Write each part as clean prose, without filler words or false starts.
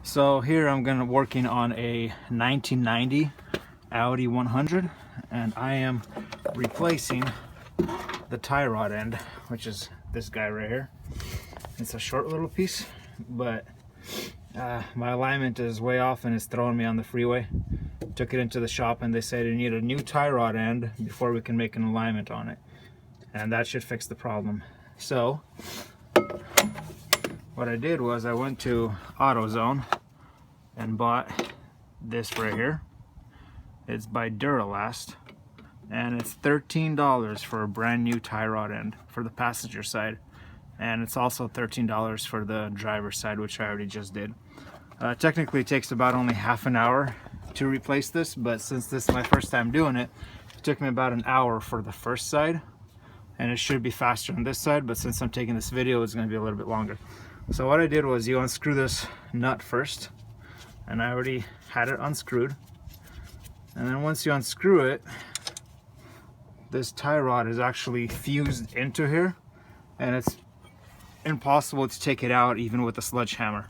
So here I'm working on a 1990 Audi 100, and I am replacing the tie rod end, which is this guy right here. It's a short little piece, but my alignment is way off and it's throwing me on the freeway. Took it into the shop and they said you need a new tie rod end before we can make an alignment on it, and that should fix the problem. So what I did was I went to AutoZone and bought this right here. It's by Duralast, and it's $13 for a brand new tie rod end for the passenger side, and it's also $13 for the driver's side, which I already just did. Technically it takes about only half an hour to replace this, but since this is my first time doing it, it took me about an hour for the first side, and it should be faster on this side, but since I'm taking this video, it's going to be a little bit longer. So what I did was you unscrew this nut first, and I already had it unscrewed. And then once you unscrew it, this tie rod is actually fused into here, and it's impossible to take it out even with a sledgehammer.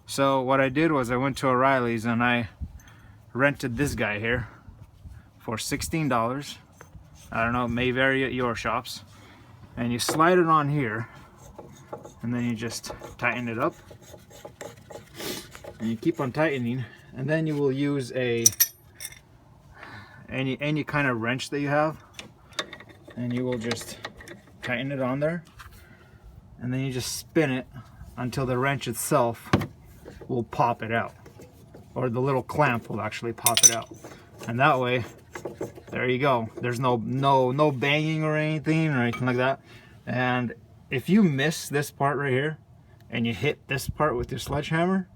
So what I did was I went to O'Reilly's and I rented this guy here for $16. I don't know, it may vary at your shops. And you slide it on here, and then you just tighten it up, and you keep on tightening, and then you will use any kind of wrench that you have, and you will just tighten it on there, and then you just spin it until the wrench itself will pop it out, or the little clamp will actually pop it out. And that way, there you go, there's no banging or anything like that. And if you miss this part right here and you hit this part with your sledgehammer,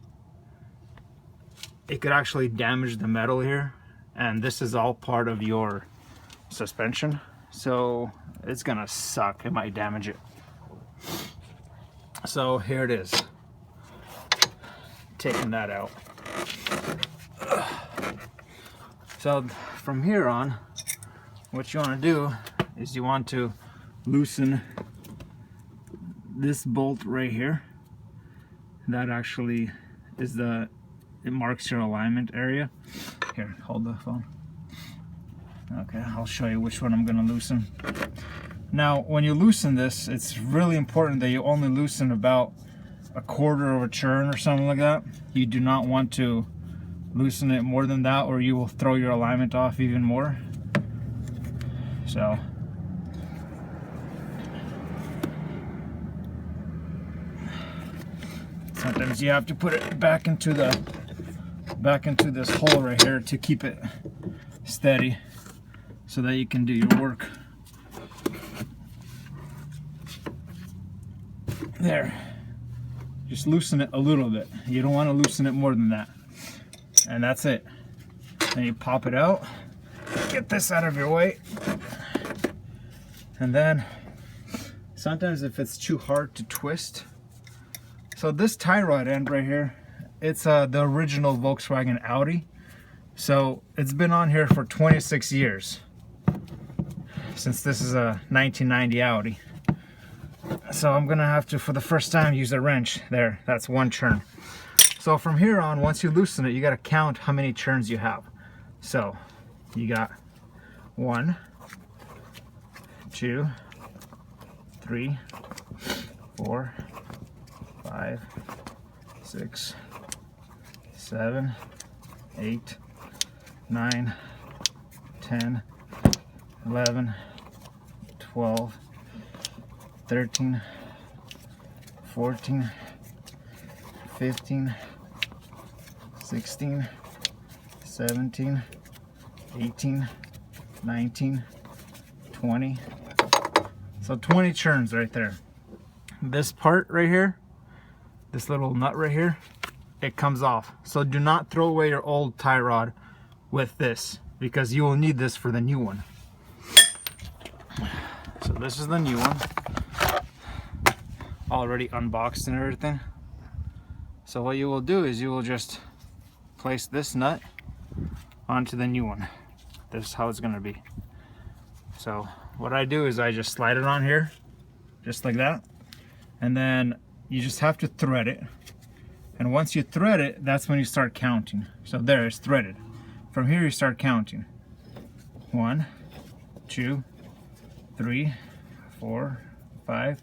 it could actually damage the metal here, and this is all part of your suspension, so it's gonna suck. It might damage it. So here it is, taking that out. So from here on, what you want to do is you want to loosen this bolt right here. That actually is it marks your alignment area. Here, hold the phone. Okay, I'll show you which one I'm going to loosen. Now, when you loosen this, it's really important that you only loosen about a quarter of a turn or something like that. You do not want to loosen it more than that, or you will throw your alignment off even more. So sometimes you have to put it back into this hole right here to keep it steady so that you can do your work. There. Just loosen it a little bit. You don't want to loosen it more than that. And that's it. Then you pop it out. Get this out of your way. And then sometimes if it's too hard to twist. So this tie rod end right here, it's the original Volkswagen Audi. So it's been on here for 26 years. Since this is a 1990 Audi. So I'm gonna have to, for the first time, use a wrench. There, that's one turn. So from here on, once you loosen it, you gotta count how many turns you have. So you got 1, 2, 3, 4, 5, 6, 7, 8, 9, 10, 11, 12, 13, 14, 15, 16, 17, 18, 19, 20. So 20 turns right there. This part right here, this little nut right here, it comes off. So do not throw away your old tie rod with this, because you will need this for the new one. So this is the new one, already unboxed and everything. So what you will do is you will just place this nut onto the new one. This is how it's going to be. So what I do is I just slide it on here, just like that, and then you just have to thread it, And once you thread it, that's when you start counting. So there, it's threaded. From here you start counting. 1, 2, 3, 4, 5,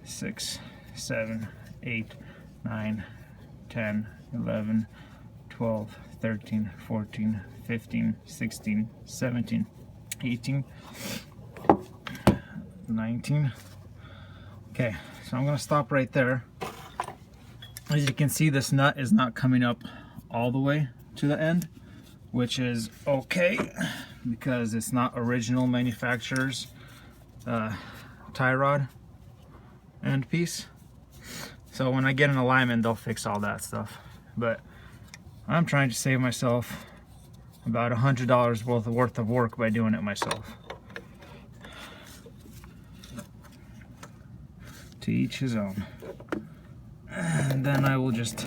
6, 7, 8, 9, 10, 11, 12, 13, 14, 15, 16, 17, 18, 19. Okay, so I'm gonna stop right there. As you can see, this nut is not coming up all the way to the end, which is okay because it's not original manufacturer's tie rod end piece. So when I get an alignment, they'll fix all that stuff. But I'm trying to save myself about $100 worth of work by doing it myself. To each his own. And then I will just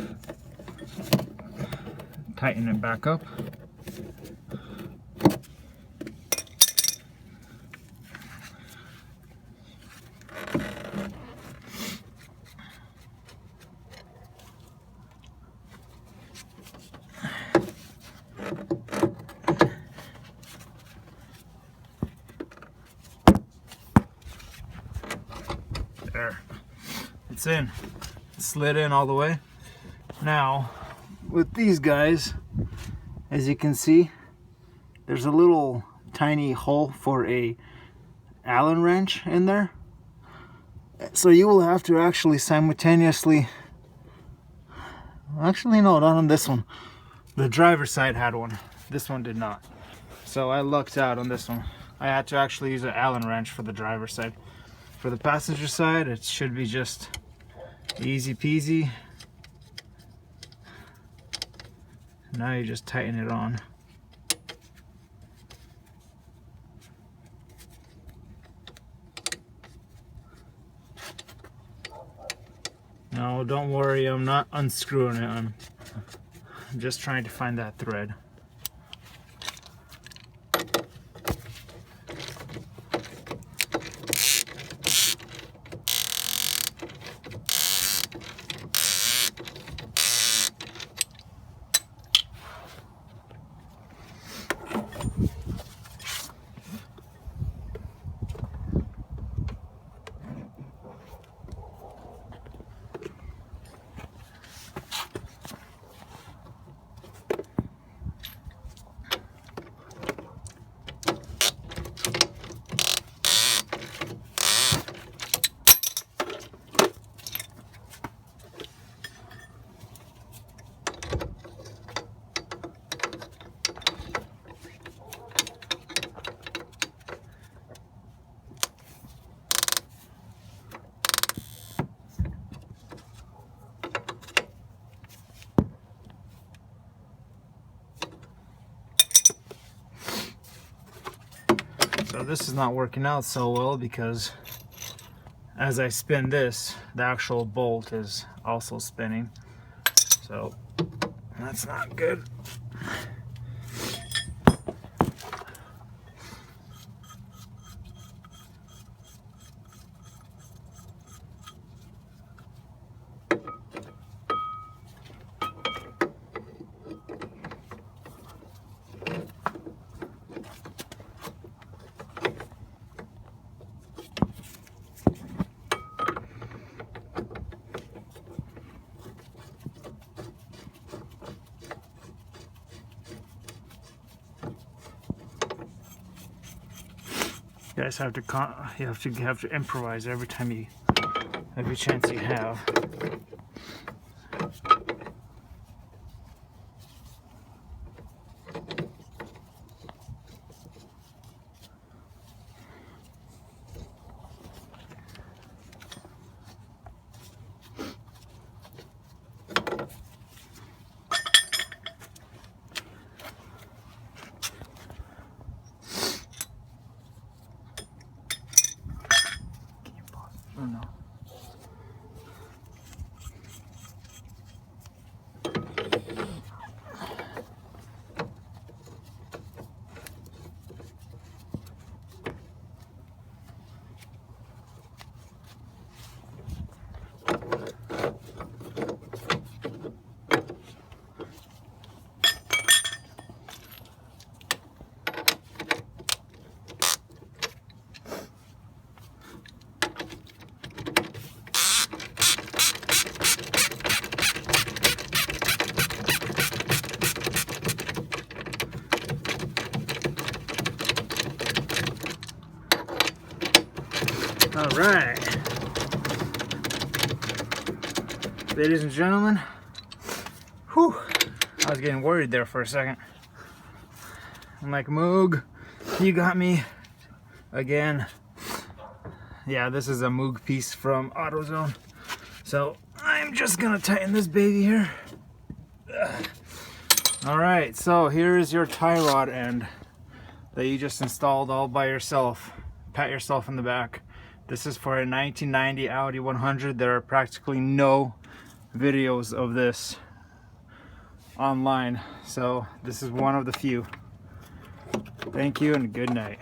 tighten it back up. There, it's in. It's slid in all the way. Now, with these guys, as you can see, there's a little tiny hole for a Allen wrench in there. So you will have to actually simultaneously, actually no, not on this one. The driver's side had one. This one did not. So I lucked out on this one. I had to actually use an Allen wrench for the driver's side. For the passenger side, it should be just easy peasy. Now you just tighten it on. No, don't worry, I'm not unscrewing it. I'm just trying to find that thread. So this is not working out so well because as I spin this, the actual bolt is also spinning. So that's not good. You guys have to improvise every chance you have. Oh no. All right, ladies and gentlemen. Whew, I was getting worried there for a second. I'm like, Moog, you got me again. Yeah, this is a Moog piece from AutoZone. So I'm just gonna tighten this baby here. All right, so here is your tie rod end that you just installed all by yourself. Pat yourself in the back. This is for a 1990 Audi 100. There are practically no videos of this online, so this is one of the few. Thank you and good night.